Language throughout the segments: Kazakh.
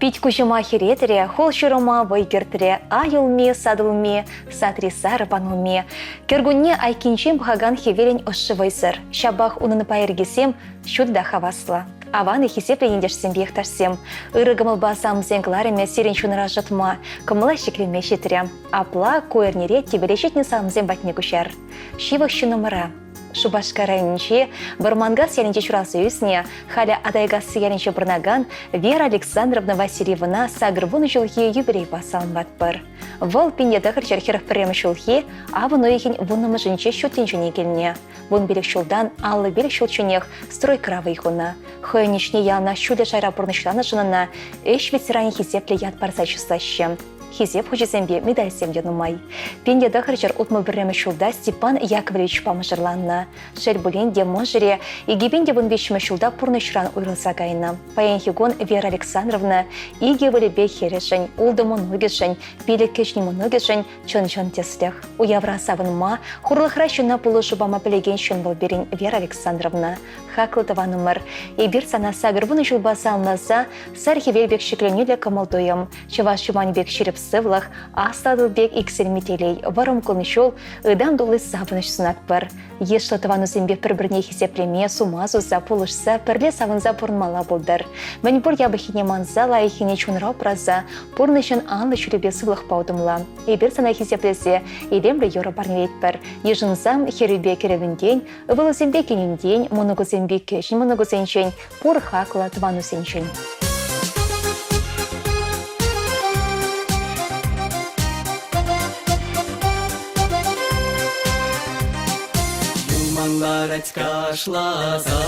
Пить кучама херетре, хол шурома вайгертре, аюлме, садылме, сатрисар панылме. Кергунне айкинчем бхаган хеверень ошшывайсыр. Шабах унын пайыргесем, шудда хавасла. Аваны хисепле ендешсем бехтарсем. Ырыгымыл басам зенглареме сирен шунара жатма, кымыла шеклеме шетрям. Апла коернере тебелешетне самзем батне кушар. Шивах шунымыра. Шубашкарайнче, Бармангас яленче чурасы юсне, халя адайгасы яленче бұрнаган Вера Александровна Васильевна сагырвуны жылхе юбилей басалын батпыр. Вол пинде дағыр жерхеров пірем жылхе, авын ойхен вунымы жынче шутен жөне келіне. Вун белек шулдан аллы белек шулчунех строй кравы ихуна. Хойнишне ялна шуля жайра бұрнышланы жынына, эш ветеране хизепле яд барса чусащем. Хизеп хочесембе медаль семье нумай. Пенде дахарчар утмы бірремі шулда Степан Яковлевич памыжырланна. Шель буленде можере, и гибенде вон вещімі шулда пурнышран уйрылса гайна. Паянхигон Вера Александровна, иге вылебе херешень, улды моногешень, пиле кешни моногешень, чон-чон теслях. У яврасавын ма, хурлыхращына пулышы бама пілегеншін болберін Вера Александровна. Хаклытыва номер. И бир сана сагырвыны жылбаса алмаса, сархи велбек шекленелі камалдойым. Чеваш чумани бек шереп сывлах, астадылбек иксельметелей, варым кылнышол, ыдам долы савыныш сынат бар. Ешлы тывану зембе бір-бірне хесеплеме, сумазуза, пулышса, пірле савынза пұрнмала болдар. Мән бұр ябыхине манзала, ихине чунрау праза, пұрнышын анлы чүребе сывлах паудымла. Ебір сана хесеплесе, елемлі йоры барнелет бар. Ежынзам херебе керевінден, ывылы зембе кенінден, моногу зембе кешін, моногу сенчен, пұр хақла тывану сенчен. Манларать кашлаза,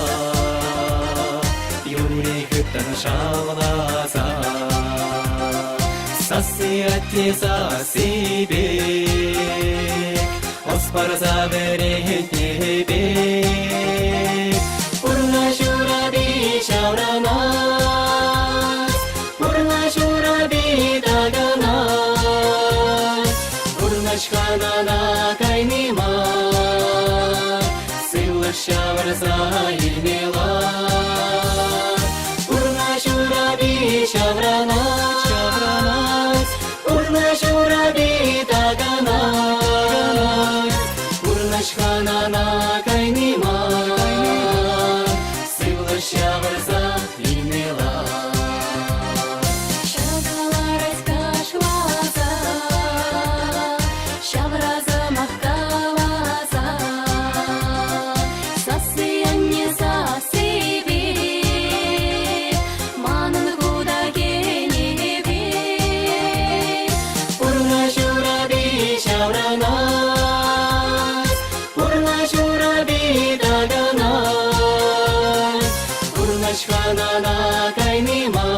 юрей хыттан шавлаза, сасыятте сасибек, оспарза беретнебек, урна жураби шавранас, урна жураби таганас, урнашханана кайнима. Шаврза илмела, урна жураби шавранас, урна жураби таганас, урна шханана кайнима, сывла шаврза илмела. Шавраларась кашлаза, шавраза махкалаза. Шханана кайнима,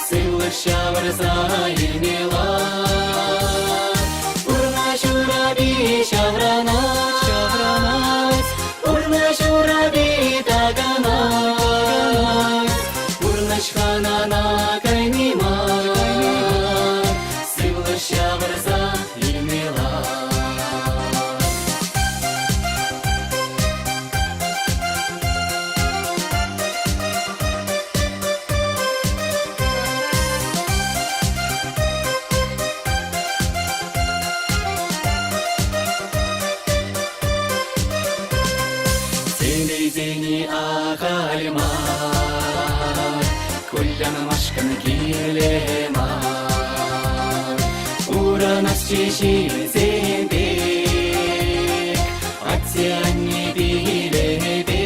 сылы шаврза илмела. Урна жураби шавранас, урна жураби таганас, урна шханана кайнима, сылы шаврза илмела. Зени ағалма, көлләні машқын келема, уранас чешил зембек, атсяне билебек,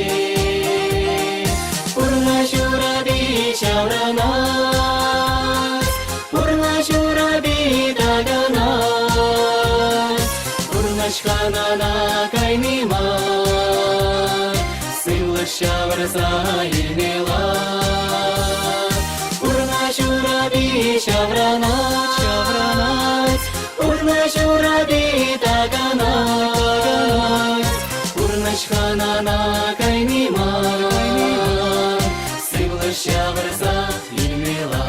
урна жураби шавранас, урна жураби таганас, урна шханана кайнима. Шаврза илмела, урна жураби шавранас, урна жураби таганас, урна шханана кайнима, сывла шаврза илмела.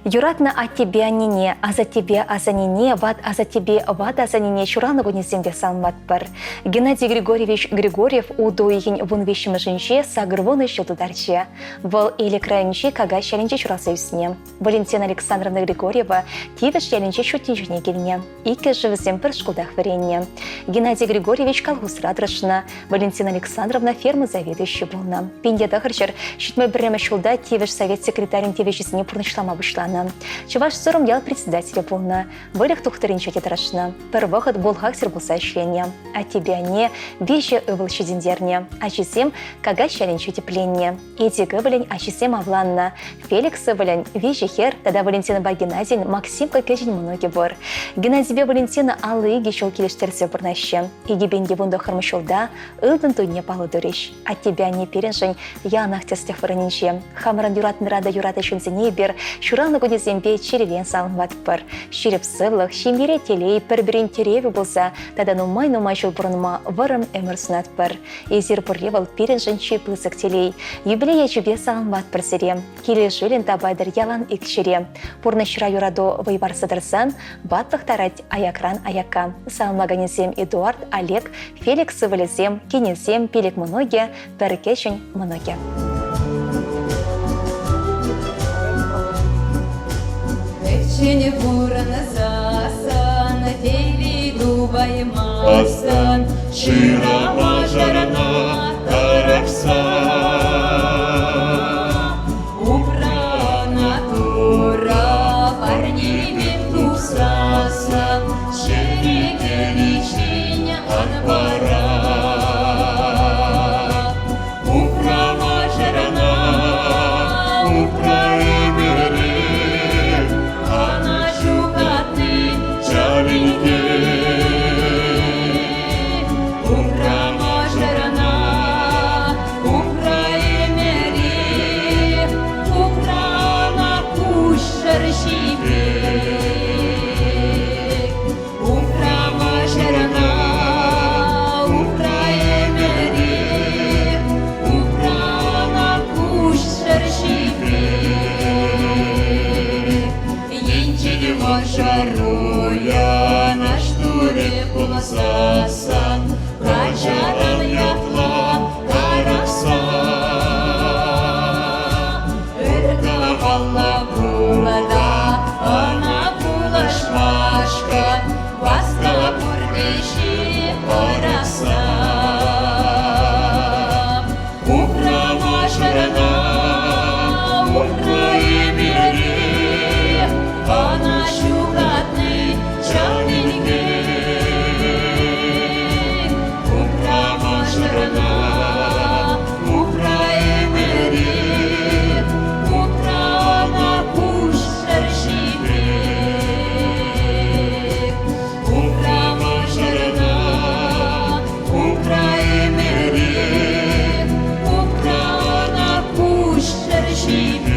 Юратна от тебя нине, а за тебе а за нине, ват а за тебе, ват а за нине, чураногу не зембе салматпар. Геннадий Григорьевич Григорьев уду игень вон вещим женще сагрвон еще тударче. Вол или краинчи кага щаленче чураса юсне. Валентина Александровна Григорьева тивеш щаленче шутинчуне гельне. Ике живзем пер шкудах варенье. Геннадий Григорьевич колхоз радрашна. Валентина Александровна ферма заведующая волна. Пинья дахарчер щитмой бреме шулда тивеш совет секретарин тивешесне пурнышлама вышла. Чуваш сором ял председателя полна. Вылех тухтаринча тетрашна. Первохот болхах сербуса шления. А тебя не вещи ывыл щединдерне. А чисем кага щаленчу тепленне. Иди гыбылень а чисем авланна. Феликс ывылень вещи хер, тогда Валентина ба Геннадий Максим кокежень многи бор. Геннадий бе Валентина аллы иги шел килештерсе бурнаще. Иги бенге вунда хармышулда ылдын туйне палудурищ. А тебя не перенжень янах тестех варанинче. Хамран юратн рада юрата шунзине бер. Шуран Гудизембе черевен салматпар. Ширеп сывлых, шимире телей, перберин тереве болса, тогда нумай шел бурнма варам эмерснатпар. Изир буревал перенжен чиплысык телей. Юбилея чубе салматпар сере. Кили жилин табайдар ялан икшере. Пурнышра юрадо вайбар садарсан, батлых тарать аякран аяка. Салмаганезем Эдуард, Олег, Феликс сывылезем, кинезем, пилик многие, перекешень многие. Чене бурана засан, тейли дубай масан, Шира мажарана таракса. Упрана тура, парни бим тусасан, Шереке личиня анбара. Упра мажарана, упра имери, чаринке. Упра мажарана, упра эмери, упра на кушер шипек. Упра мажарана, упра эмери, упра на кушер шипек. Енчили мажаруя на штуре полосасан, качаран ятла таракса. Эркала валла булада, она булашмашка, вастала пурдеши паракса. Упра мажарана, упра имери, она шукатный чарненький. Упра мажарана, упра эмери, упра на кушер шипек. Упра мажарана, упра эмери, упра на кушер шипек.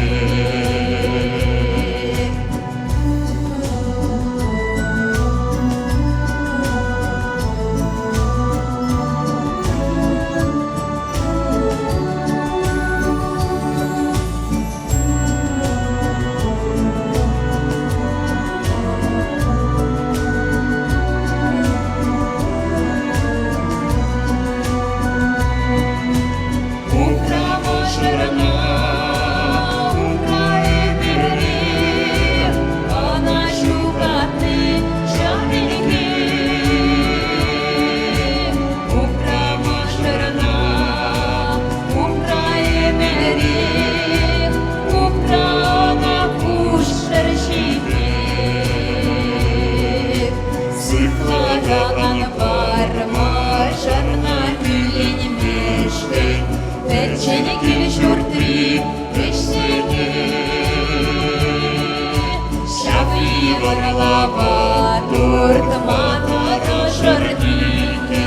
Упра мажарана, упра эмери, она шукатный чарненький. Упра мажарана, упра эмери, упра на кушер шипек. Сыклага анбар мажарна гүлень мештен, Перчене килшуртри пешсене. Шапи варлава туртмата рожардики,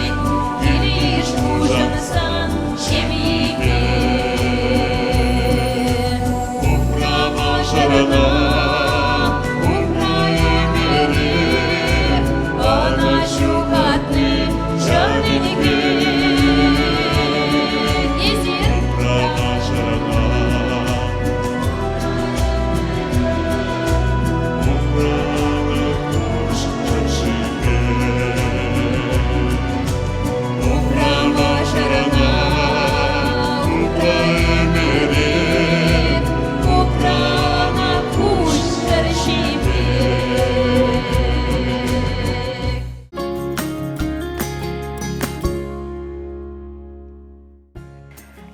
Килиш мужансан шемике. Упра мажарана, Упра эмери, она шукатный чарненький. упра мажарана.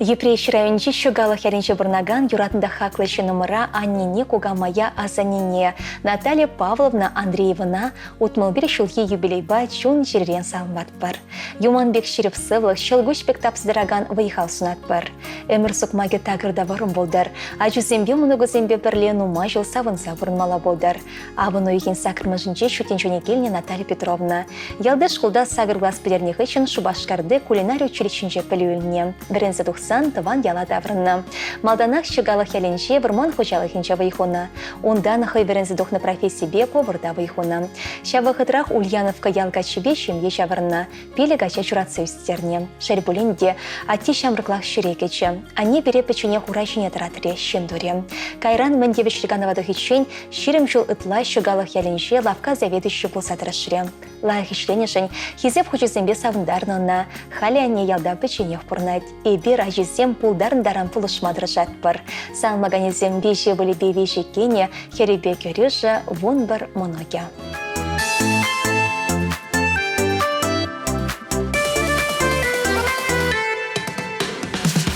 Епрещ райончи шугалық яренче бұрнаган юратында хаклышы номера Аннине Кугамая Азанине Наталья Павловна Андреевна утмылбир шулхи юбилейба чун жерен салмат бар. Юманбек Шерепсывлық шылгушбек тапсыдыраган выехал сунат бар. Эмір сукмаге тагырда варым болдар. Ачузембе мұнығызембе бірле нума жыл савынса бұрынмала болдар. Абыну еген сакырмыжынче шутенчуне келіне Наталья Петровна. Ялды школда сагырглас педернех үшін Шубашкарды кулинарий училищенче пілуіліне. Бірінзі тыван яла даврынна. Малданах шыгалық яленче вырман хожалыхинче выйхуна. Ондан хайверензі духны профессии поварда выйхуна. Шавахытрах Ульяновка ялгачыбе шемье шавырна. Пеле гача чуратсы үстерне. Шарбулинде ати шамрыклах шүрекече. Ане бере печене хурачине таратыре шендуре. Кайран мендевич шыгановадых ичен ширим жыл ытла шыгалық яленче лавка заведующий булсатырышыре. Лайх ишленешень хизеп хучесембе савындарнына. Хали ане ялда печене впурнать. И бер жесем пулдарын дарам пулышмадырышат бар. Салмаганезем бейше были бейвейші кене, херебе көрежі вон бар моноге.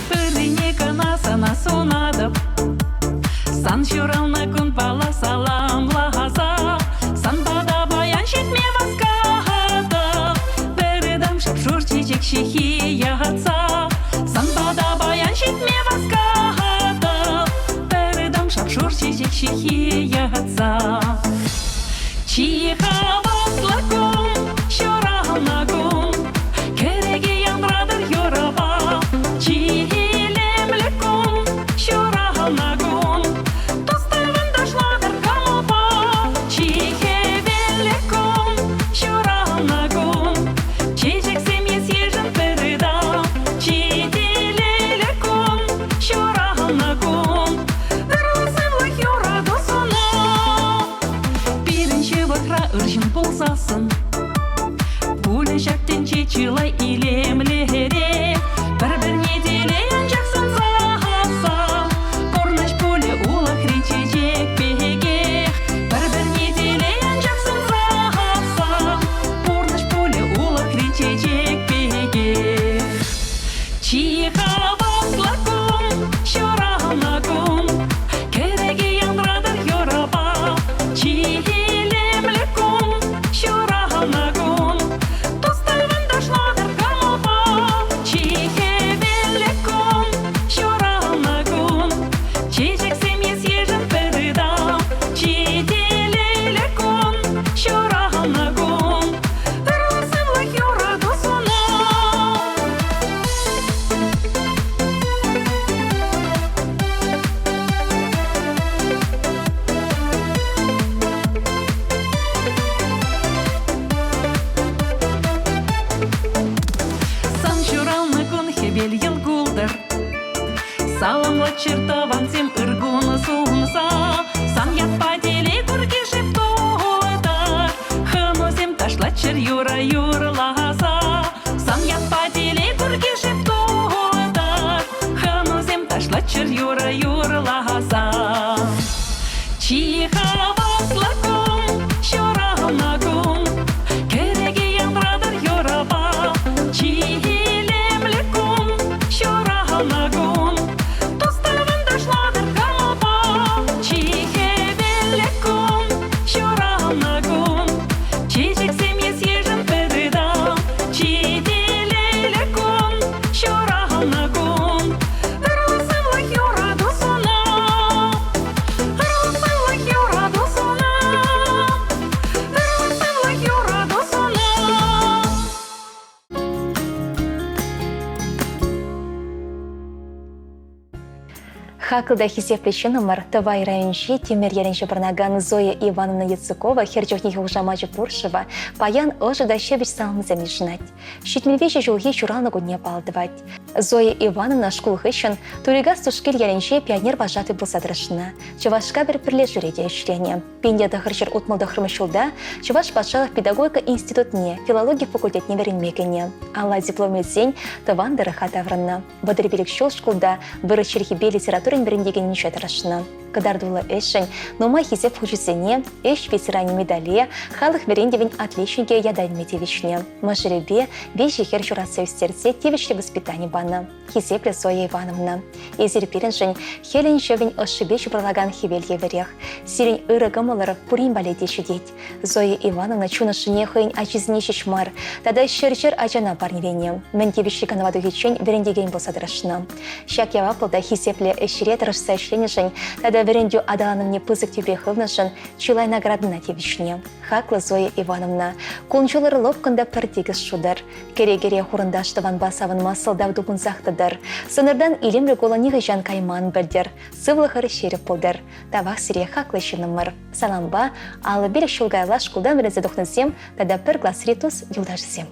Пырыне канасана сонадып, сан шурална күн пала салам лаза, сан бада баян шетме васкадып, бірідім шапшур чечек шехи ятса. Санбада баян шетме васкадып, бірідім шапшур чечек шехи ятса. Чиха васлакум, шоралнагум, кереге яндрадыр йораба. Чихилемлекум, шоралнагум, тостығын дашладыр камапа. Чихевелекум, шоралнагум, чечек семьес ежін бірідам. Үржін болсасын, бұлі жәптен чечілай илемлере, бір-бірне делейін жақсын зағаса, қорнаш бұлі улық речечек беге, бір-бірне делейін жақсын зағаса, қорнаш бұлі улық речечек беге. Чиха васлакум, шоралнагум, кереге яндрадыр йораба. Саламла чертован тем ыргуна сумса, сан ятпа деле курги шептодар, ханозем ташла чер юра юрлаза, сан ятпа деле курги шептодар, ханозем ташла чер юра юрлаза. Чиха васлакум, шоралнагум, кереге яндрадыр йораба. Чихилемлекум, шоралнагум, Хакылда хисеплечі номер Тывай райончи темір еренші бірнаган Зоя Ивановна Яцыкова, херчохнихи Ужамачы Пуршева, паян ожида шебіч салмызем ешінать. Шетмелвеші жылғы чуралны гудне палдывать. Зоя Ивановна шкулғы үшін туригас тушкел еренші пионер бажаты бұлсадырышына. Чувашка бір пірле жүреде үшлене. Пенде дұхыршыр ұтмылды хырмышылда Чуваш Патшалық педагогика институтне, филология факультетне веренмекене. Алла диплом етсен тыван дырыха таврынна. Бадыр белік шол шкулда бірі черхибе литературын біріндеген неше тарашына. Кадардулы эшень, нома хизеп хучусене, эш ветеране медале, халық верендевен отличнике ядайметевичне. Мажеребе, вещи хер шурасевстерце тевишле воспитание бана. Хизепле Зоя Ивановна. Эзер переншень, хелен шевен ошибе шубралаган хивель еверех. Сирень ырыгамалар пурин балете шудеть. Зоя Ивановна чунашыне хойн ачизне шишмар. Тада шер-шер ачана парневене. Мен тевишле канаваду хичень верендеген болсадрашна. Шак яваплда хизепле эшрет расшешленешень, тада верендю адаланым не пызык тебе хывнашын, чулай наградына тевишне. Хакла Зоя Ивановна. Кунчулар лопканда пірдегіз шудар. Кере-кере хурындаштыван басавын масылдав дубынзақтыдар. Сынырдан илемрі голаниғы жан кайман білдер. Сывлығыр шеріп болдыр. Тавақ сире хақлы шынымыр. Саламба, алы бір шулгайла шкулдан бірінзі дұқнызем, тада бір глас ретус юлдашызем.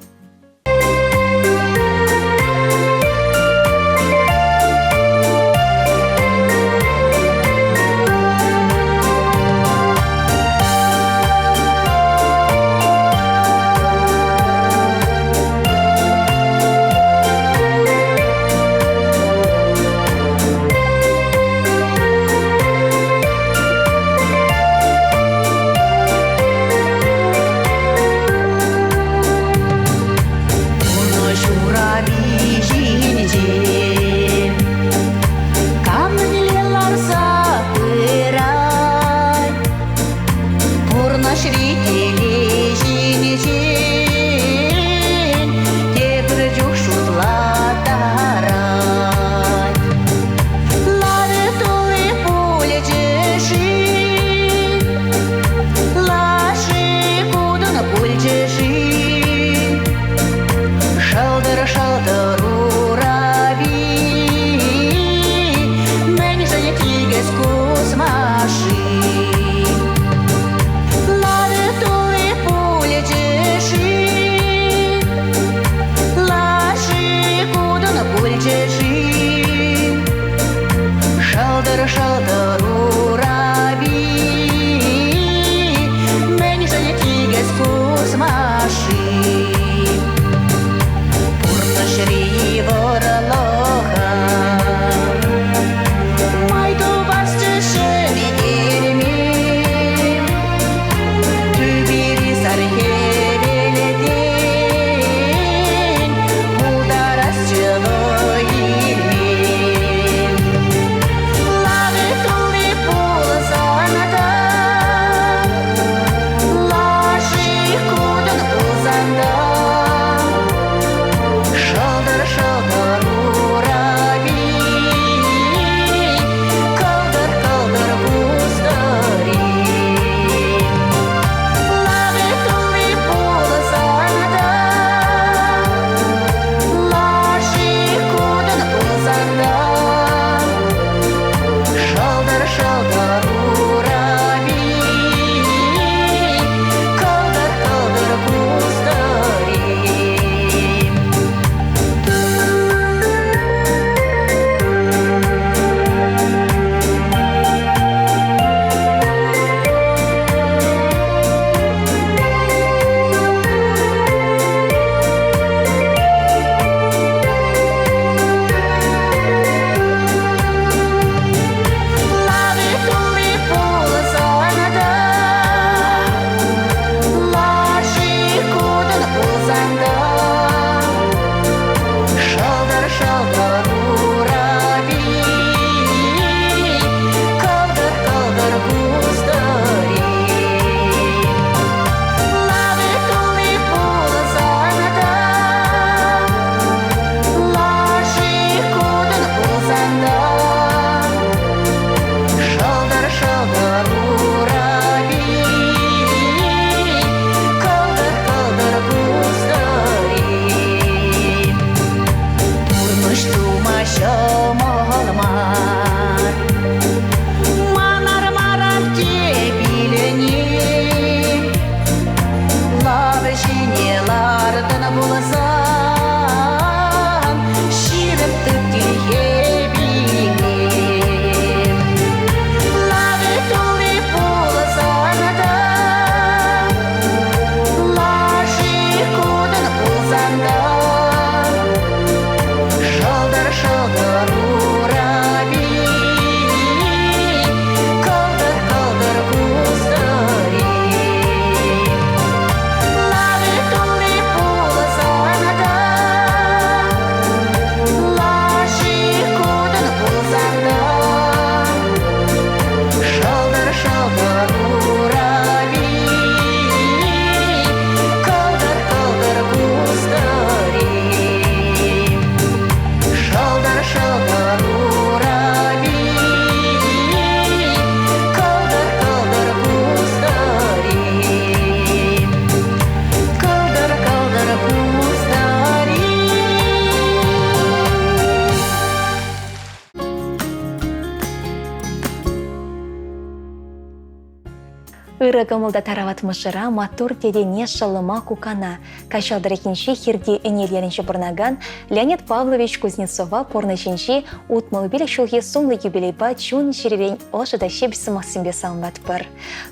Ыры гымылда тарават мышыра матур тедене шалыма кукана. Качалдырекенши хирди энелерінші бұрнаган Леонид Павлович Кузнецова порнышенші утмыл білі шулхи сумлы юбилейба чун жиререн ошыда шебісі мақсимбе салынбат бір.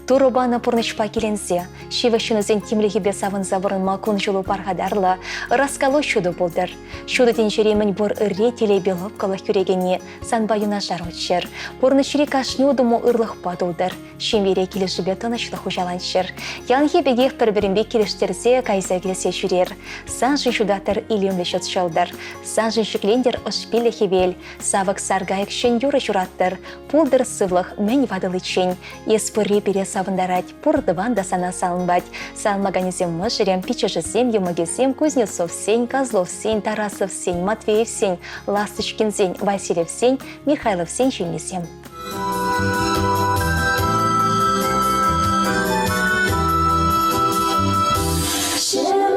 Турубаны порнышпа келенсе, шивы шынызен тимлігі бесавын забырын макун жулу пархадарлы, раскалы шуды болдыр. Шуды теншеремін бұр ырре телей беловкалы күрегені санба юнашар өтшір. Порнышыре кашны удымы ырлық падылдыр. Шемере келіші бетон ашлық ұжаланшыр. Янхи бегех бір-бірінбе келіштерзе кайза келесе жүрер. Сан жыншудатыр илемлі шөт шалдар. Сан жыншіклендер ұшпелі хевел. Савық саргайық шын юры жұраттыр. Пулдыр сывлық мән вадылы чен. Еспірре бере савындарать. Пұрдыван да сана салынбать. Салмаганезем мұжырем, пичежізем, Емагезем, Кузнецов сень, Козлов сень, Тарасов сень, Матвеев сень, Ласточкин сень, Васильев сень, Михайлов сень жүйнесем. Jura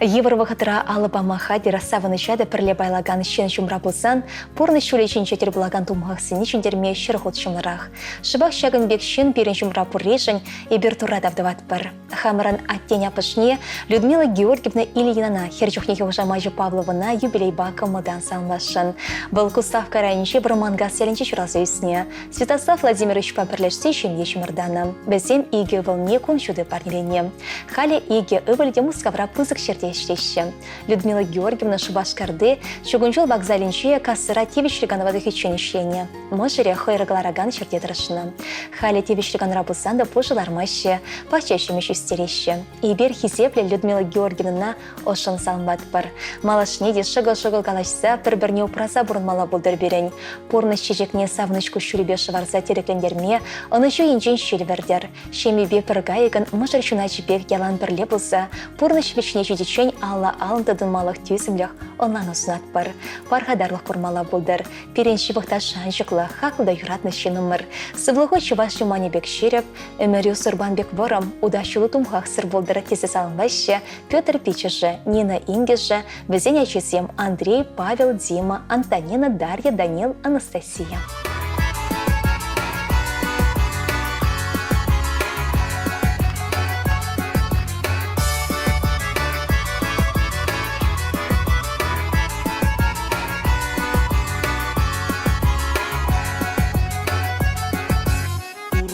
Евровахытыра алыбама хадира савынычады пірле байлаган шен шумра болсан, порны шулечен жетер булаган тумғақсыны чендерме шырғыт шумларақ. Шыбақ шагын бек шен берін шумра пұррешін ебір тұра давдыват бір. Хамыран аттен апышне Людмила Георгиевна Ильинана херчухнеге ұжамайжы Павловына юбилей бака мұдан салмашын. Бұл Кустав Карайынше бір манға селінче шыразы үсіне. Святослав Владимирович папірлешсе шемге шымырданы. Бәзем иге вылне күн шуды парнелене. Халі иге өвілге мұскавра пызық шерде иштеші. Людмила Георгиевна Шубашкарды шугунжол вокзалинче кассыра тевишлигановады хеченешлене. Можыре хайрыглараган шерде тырышыны. Халі тевишлиган рабусанда пожылармаще, пачащемеш үстереші. Ибер хизепле Людмила Георгиевна ошын салмбат бар. Малашнеде шыгыл-шыгыл калашса бір-бірне упраса бұрынмала болдыр берен. Порны шежекне савнычку шүребе шыварса тереклендерме, онышу енжен шелвердер. Шемебе піргайыгын мұжыр шунайчыбек ялан бірле болса, порны швечне жедечен алла алындыдын малық түйсімлях онлан ұсынат бар. Пархадарлық құрмала болдыр. Перенші бұқта шанжықлы, хақылда юратны шенымыр. Сывлығы чываш жұманебек шереп, өмірі сұрбанбек ворам, удашылы тумхақ сыр болдыры тесі салынбайшы, Петр Пичежі, Нина Ингежі, бізен әчесем Андрей, Павел, Дима, Антонина, Дарья, Данил, Анастасия.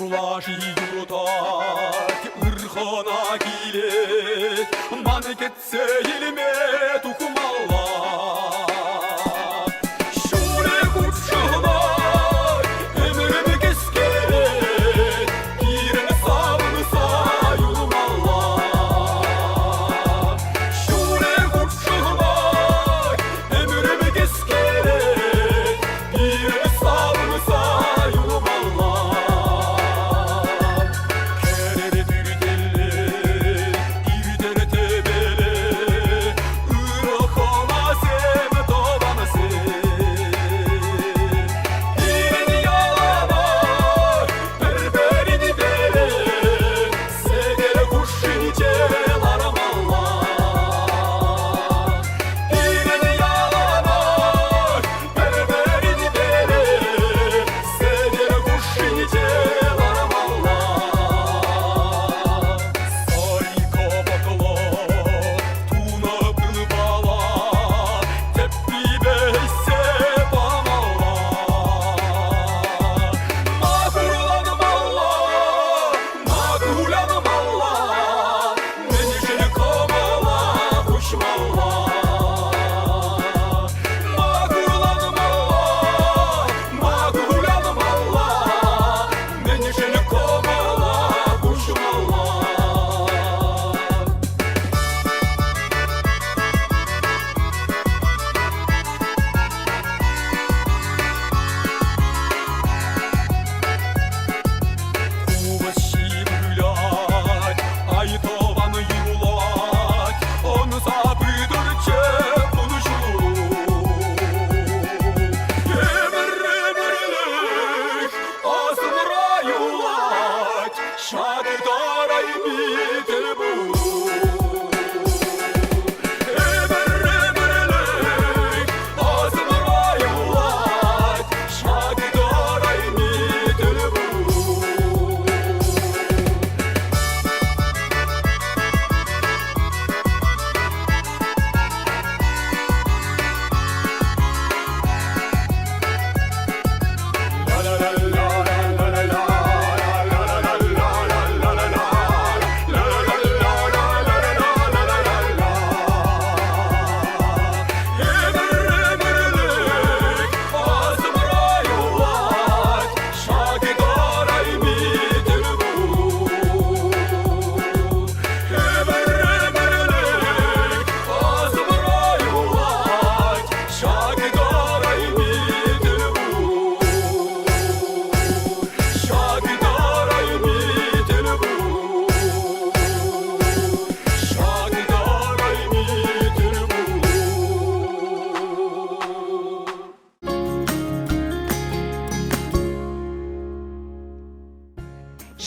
Урлаши юртак, ырхана килет, маны кетсе еліме тұқымалла. Шуле құтшығынай, өмірімі кескерет, киріні сабынса юлымалла. Шуле құтшығынай, өмірімі кескерет, киріні сабынса юлымалла. Kerere türdelle, irtere tebele,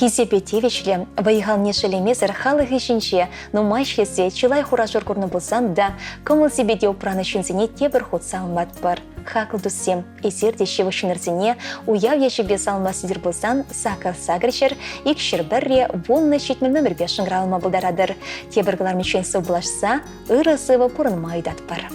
Хизепетевичле вайгалне шелемезер халық ішінше, но майшлесе чилай хурашыр курны болсан да, көміл себеде опраны шынзіне тебір ход салмат бар. Хақыл дұссем, есерде шеві шынырзіне уяв ешібе салмасыдыр болсан, сақыл сағыршыр, икшір бірре вонны шетміл нөмір бешін ғралыма бұлдарадыр. Тебіргілар мешен су бұлашса, ұры сывы пұрынма айдат бар.